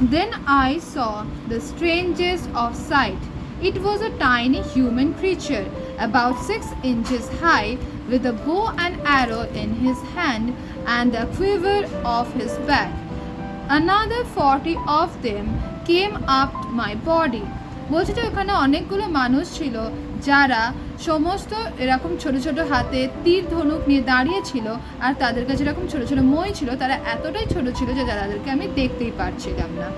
Then I saw the strangest of sight. It was a tiny human creature, about 6 inches high, with a bow and arrow in his hand and the quiver of his back. Another 40 of them came up my body. বলছে যে ওখানে অনেকগুলো মানুষ ছিল যারা সমস্ত এরকম ছোট ছোট হাতে তীর ধনুক নিয়ে দাঁড়িয়ে ছিল, আর তাদের কাছে এরকম ছোট ছোট মই ছিল। তারা এতটাই ছোট ছিল যে তাদেরকে আমি দেখতেই পারছিলাম না।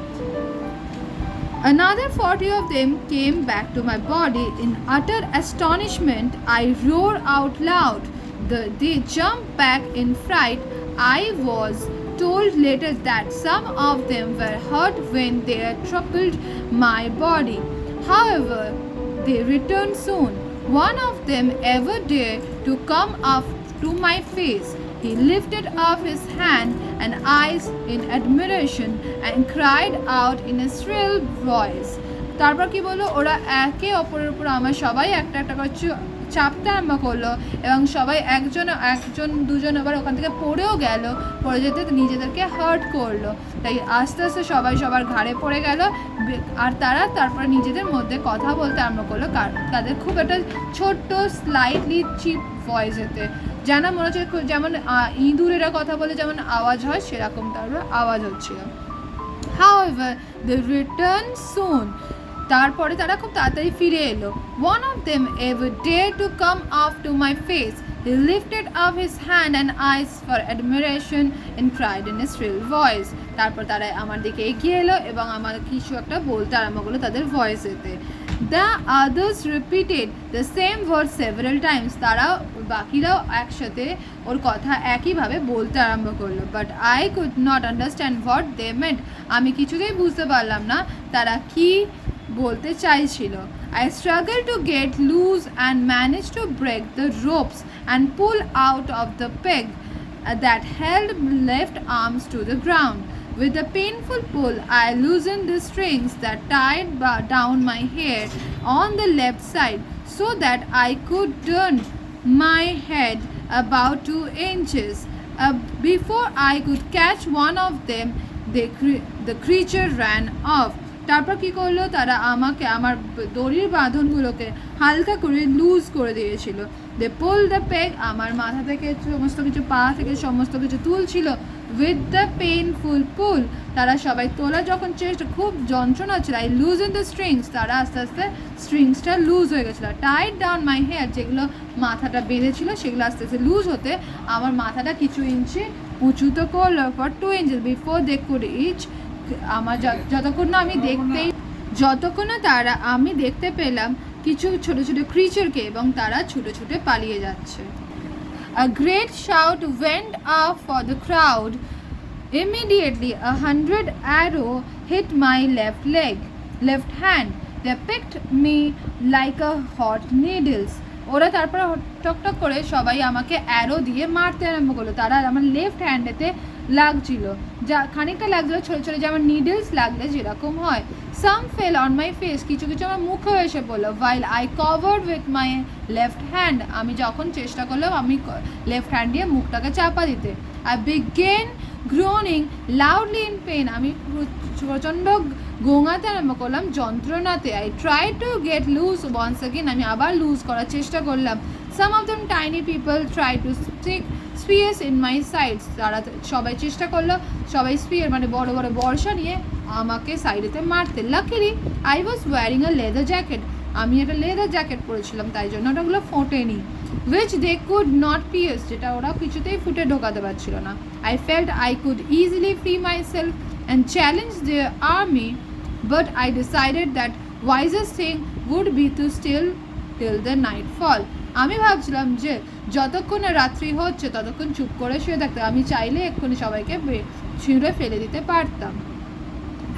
Another 40 of them came back to my body. In utter astonishment, I roared out loud. They jumped back in fright. I was told later that some of them were hurt when they trampled my body. However, they returned soon. One of them ever dared to come up to my face. He lifted up his hand and eyes in admiration and cried out in a shrill voice. তারপর কি বললো, ওরা একে অপরের উপর আমার সবাই একটা একটা করে চাপতে আরম্ভ করলো এবং সবাই একজন দুজন আবার ওখান থেকে পড়েও গেল, পড়ে যেতে নিজেদেরকে হার্ট করলো। তাই আস্তে আস্তে সবাই সবার ঘাড়ে পড়ে গেল, আর তারা তারপরে নিজেদের মধ্যে কথা বলতে আরম্ভ করলো। তাদের খুব একটা ছোট্ট স্লাইটলি চিপ ভয়েসেতে, যেন মনে হচ্ছে যেমন ইঁদুরেরা কথা বলে যেমন আওয়াজ হয় সেরকম তারপর আওয়াজ হচ্ছিল। However, they returned soon. তারপরে তারা খুব তাড়াতাড়ি ফিরে এলো। One of them ever dared to come up to my face. He lifted up his hand and eyes for admiration and cried in a shrill voice. তারপর তারা আমার দিকে এগিয়ে এলো এবং আমার কিছু একটা বলতে আরম্ভ করলো তাদের ভয়েসেতে। The others repeated the same word several times. তারা বাকিরাও একসাথে ওর কথা একইভাবে বলতে আরম্ভ করলো। But I could not understand what they meant. আমি কিছুতেই বুঝতে পারলাম না তারা কি বলতে চাইছিল। I struggled to get loose and managed to break the ropes and pull out of the peg that held left arms to the ground. With a painful pull, I loosened the strings that tied down my hair on the left side so that I could turn my head about 2 inches. Before I could catch one of them, the creature ran off. তারপর কী করলো, তারা আমাকে আমার দড়ির বাঁধনগুলোকে হালকা করে loose করে দিয়েছিল। দে পুল দ্য পেগ, আমার মাথা থেকে সমস্ত কিছু, পা থেকে সমস্ত কিছু তুলছিল। উইথ দ্য পেইনফুল পুল, তারা সবাই তোলা যখন চেষ্টা, খুব যন্ত্রণা হচ্ছিল। I lose in the strings, তারা আস্তে আস্তে স্ট্রিংসটা লুজ হয়ে গেছিলো। টাইট ডাউন মাই হেয়ার, যেগুলো মাথাটা বেঁধেছিল সেগুলো আস্তে আস্তে লুজ হতে আমার মাথাটা কিছু ইঞ্চি উঁচু তো করলো for 2 inches before they could itch. আমার যতক্ষণ না আমি দেখতে পেলাম কিছু ছোট ছোট ক্রিচারকে এবং তারা ছুটে ছুটে পালিয়ে যাচ্ছে। A great shout went up for the crowd. Immediately 100 arrows hit my left hand. They picked me like a hot needles. ওরা তারপর টকটক করে সবাই আমাকে অ্যারো দিয়ে মারতে আরম্ভ করলো। তারা আমার লেফট হ্যান্ডেতে লাগছিল, যা খানিকটা লাগছিল ছোটো ছোটো যেমন নিডলস লাগলে যেরকম হয়। সাম ফেল অন মাই ফেস, কিছু কিছু আমার মুখে এসে পড়লো। while I covered with my left hand, আমি যখন চেষ্টা করলাম আমি লেফট হ্যান্ড দিয়ে মুখটাকে চাপা দিতে। I began groaning loudly in pain, আমি প্রচণ্ড গোঙাতে আরম্ভ করলাম যন্ত্রণাতে। I tried to get loose once again, আমি আবার লুজ করার চেষ্টা করলাম। Some of them tiny people tried to stick spears in my sides. তারা সবাই চেষ্টা করলো, সবাই স্পিয়ার মানে বড় বড় বর্ষা নিয়ে আমাকে সাইডেতে মারতে। Luckily I was wearing a leather jacket, আমি একটা লেদার জ্যাকেট পরেছিলাম, তাই জন্য ওটাগুলো ফোটেনি। which they could not pierce, যেটা ওরা কিছুতেই ফুটে ঢোকাতে পারছিল না। I felt I could easily free myself and challenge their army, but I decided that wisest thing would be to still till the nightfall. আমি ভাবছিলাম যে যতক্ষণ না রাত্রি হচ্ছে ততক্ষণ চুপ করে শুয়ে থাকতে, আমি চাইলে এক্ষুনি সবাইকে ছুঁড়ে ফেলে দিতে পারতাম।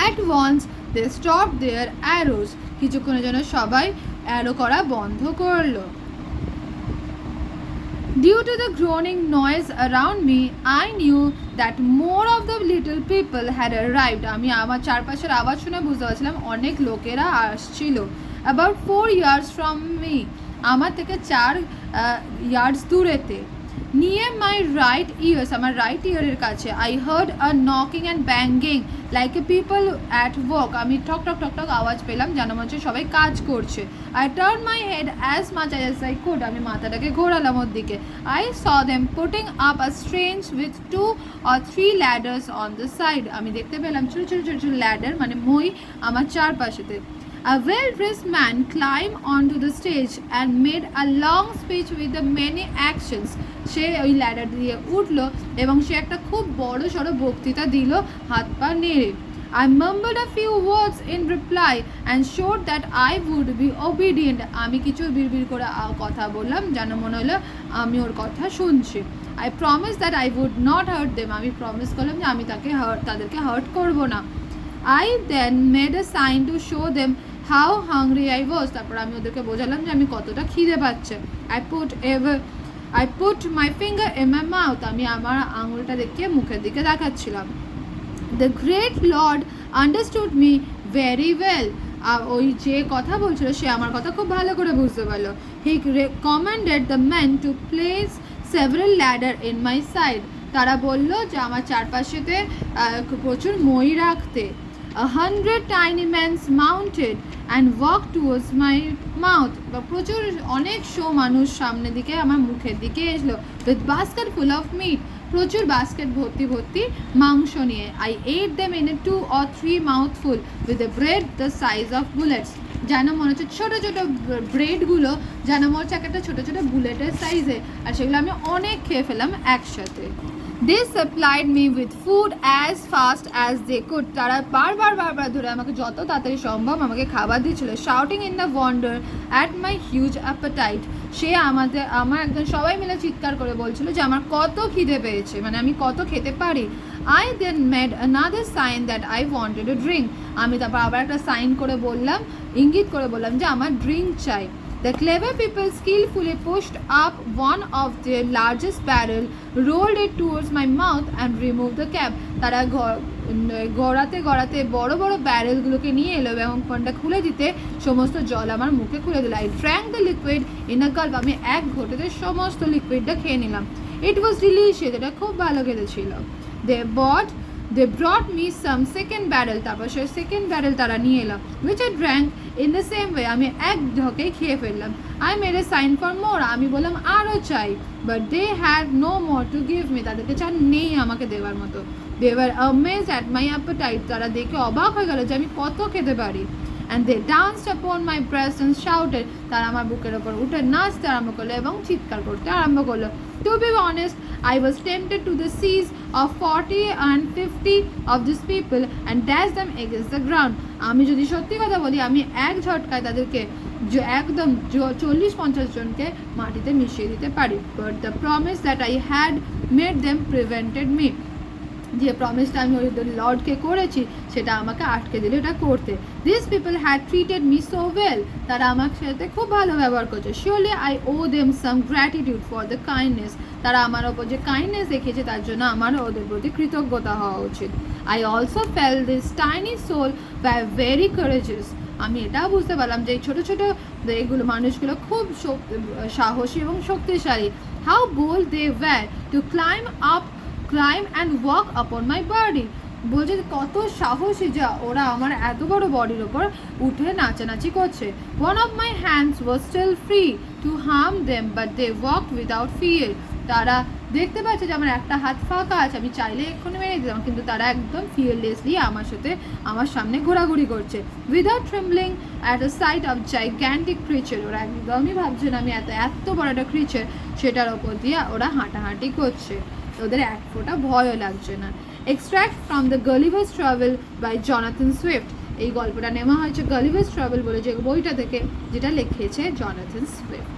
At once they stopped their arrows, কিছুক্ষণের জন্য সবাই অ্যারো করা বন্ধ করলো। Due to the groaning noise around me, I knew that more of the little people had arrived. আমি আমার চারপাশের আওয়াজ শুনে বুঝতে পারছিলাম অনেক লোকেরা আসছিল। About 4 yards from me, আমার থেকে 4 yards দূরেতে। Near my right ears, আমার রাইট ইয়ারের কাছে, I heard a knocking and banging like a people at work. আমি ঠক ঠক ঠক ঠক আওয়াজ পেলাম, যেন মনে হচ্ছে সবাই কাজ করছে। I turned my head as much as I could. আমি মাথাটাকে ঘোরালাম ওর দিকে। I saw them putting up a strange with 2 or 3 ladders on the side. আমি দেখতে পেলাম ছোট ছোট ছোট ছোট ল্যাডার, মানে মই আমার চারপাশেতে। A well-dressed man climbed onto the stage and made a long speech with the many actions. সে ওই ল্যাডার দিয়ে উঠলো এবং সে একটা খুব বড় সড়ো বক্তৃতা দিল হাত পা নেড়ে। I mumbled a few words in reply and showed that I would be obedient. আমি কিছু বিড়বিড় করে কথা বললাম, যেন মনে হলো আমি ওর কথা শুনছি। I promised that I would not hurt them. আমি প্রমিস করলাম যে আমি তাদেরকে হার্ট করব না। I then made a sign to show them how hungry I was. তারপর আমি ওদেরকে বোঝালাম যে আমি কতটা খিদে পাচ্ছে। I put my finger in my mouth. আমি আমার আঙুলটা দেখিয়ে মুখের দিকে দেখাচ্ছিলাম। The great Lord understood me very well. ওই যে কথা বলছিল সে আমার কথা খুব ভালো করে বুঝতে পারলো। He commanded the men to place several ladder in my side. তারা বলল যে আমার চারপাশেতে প্রচুর মই রাখতে। 100 tiny men mounted and walked towards my mouth. প্রচুর অনেক মানুষ সামনের দিকে আমার মুখের দিকে এসলো। With basket full of meat. প্রচুর বাস্কেট ভর্তি ভর্তি মাংস নিয়ে। I ate them in a 2 or 3 mouthful with a bread the size of bullets. যেন মনে হচ্ছে ছোটো ছোটো ব্রেডগুলো যেন মনে হচ্ছে একটা ছোটো ছোটো বুলেটের সাইজে, আর সেগুলো আমি অনেক খেয়ে ফেলাম একসাথে। They supplied me with food as fast as they could. তারা বারবার ধরে আমাকে যত তাড়াতাড়ি সম্ভব আমাকে খাবার দিচ্ছিল। Shouting in the wonder at my huge appetite. সে আমার একজন সবাই মিলে চিৎকার করে বলছিল যে আমার কত খিদে পেয়েছে, মানে আমি কত খেতে পারি। I then made another sign that I wanted a drink. আমি তারপর আবার একটা সাইন করে বললাম, ইঙ্গিত করে বললাম যে আমার ড্রিঙ্ক চাই। The clever people skillfully pushed up one of their largest barrel, rolled it towards my mouth and removed the cap. তারা গড়াতে বড় বড় ব্যারেলগুলোকে নিয়ে এলো এবং ফোনটা খুলে দিতে সমস্ত জল আমার মুখে খুলে দিল। I drank the liquid in a gulp. আমি এক ঘোঁটেতে সমস্ত লিকুইডটা খেয়ে নিলাম। It was delicious. এটা খুব ভালো খেতে ছিল। They brought me some second barrel. তারপর সেই সেকেন্ড ব্যারেল তারা নিয়ে এলো, which I drank in the same way. আমি এক ঢোকেই খেয়ে ফেললাম। I made a sign for more. আমি বললাম আরও চাই, but they had no more to give me. তাদেরকে চা নেই আমাকে দেওয়ার মতো। They were amazed at my appetite. তারা দেখে অবাক হয়ে গেল যে আমি কত খেতে পারি। And they danced upon my breast and shouted. তারা আমার বুকের ওপর উঠে নাচতে আরম্ভ করলো এবং চিৎকার করতে আরম্ভ করলো। To be honest, I was tempted to the seize of 40 and 50 of these people and dash them against the ground. আমি যদি সত্যি কথা বলি, আমি এক ঝটকায় তাদেরকে একদম 40-50 জনকে মাটিতে মিশিয়ে দিতে পারি। But the promise that I had made them prevented me. যে প্রমিসটা আমি ওই লর্ডকে করেছি সেটা আমাকে আটকে দিল এটা করতে। This people had treated me so well. তারা আমার সাথে খুব ভালো ব্যবহার করছে। Surely I owe them some gratitude for the kindness. তারা আমার ওপর যে কাইন্ডনেস দেখিয়েছে তার জন্য আমার ওদের প্রতি কৃতজ্ঞতা হওয়া উচিত। I also fell this tiny soul by very courageous. আমি এটাও বুঝতে পারলাম যে এই ছোটো ছোটো এগুলো মানুষগুলো খুব সাহসী এবং শক্তিশালী। How bold they were to climb and walk upon my body. বলছে কত সাহসী যা ওরা আমার এত বড় বডির ওপর উঠে নাচানাচি করছে। One of my hands was still free to harm them, but they walked without fear. তারা দেখতে পাচ্ছে যে আমার একটা হাত ফাঁকা আছে, আমি চাইলে এক্ষুনি মেরে দিতাম, কিন্তু তারা একদম ফিয়ারলেসলি আমার সামনে ঘোরাঘুরি করছে। Without trembling at a sight of gigantic creature. ওরা একদমই ভাবছে না আমি এত বড় একটা ক্রিচার, সেটার ওপর দিয়ে ওরা হাঁটাহাঁটি করছে, ওদের এক ফোঁটা ভয়ও লাগছে না। Extract from the Gulliver's travel by Jonathan Swift. এই গল্পটা নেওয়া হয়েছে গলিভার্স ট্রাভেল বলে যে বইটা থেকে, যেটা লিখেছে জনাথন সুইফট।